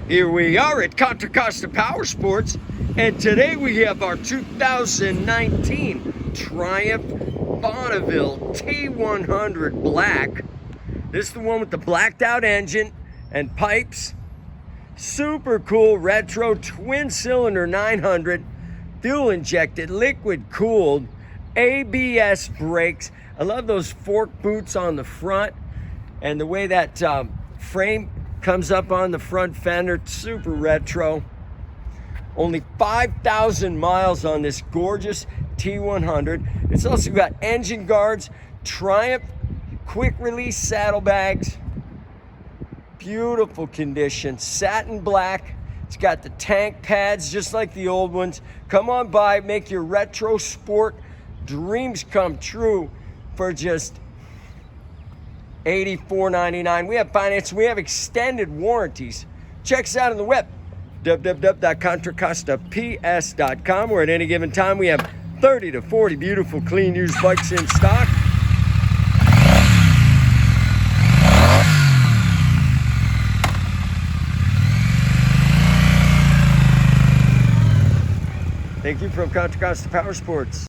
Here we are at Contra Costa Powersports, and today we have our 2019 Triumph Bonneville T100 Black. This is the one with the blacked out engine and pipes. Super cool retro twin cylinder 900, fuel injected, liquid cooled, ABS brakes. I love those fork boots on the front and the way that frame comes up on the front fender. Super retro. Only 5,000 miles on this gorgeous T100. It's also got engine guards, Triumph quick release saddlebags, beautiful condition, satin black. It's got the tank pads just like the old ones. Come on by, make your retro sport dreams come true for just $84.99. We have finance, we have extended warranties. Check us out on the web, www.contracostaps.com, where at any given time we have 30 to 40 beautiful clean used bikes in stock. Thank you from Contra Costa Powersports.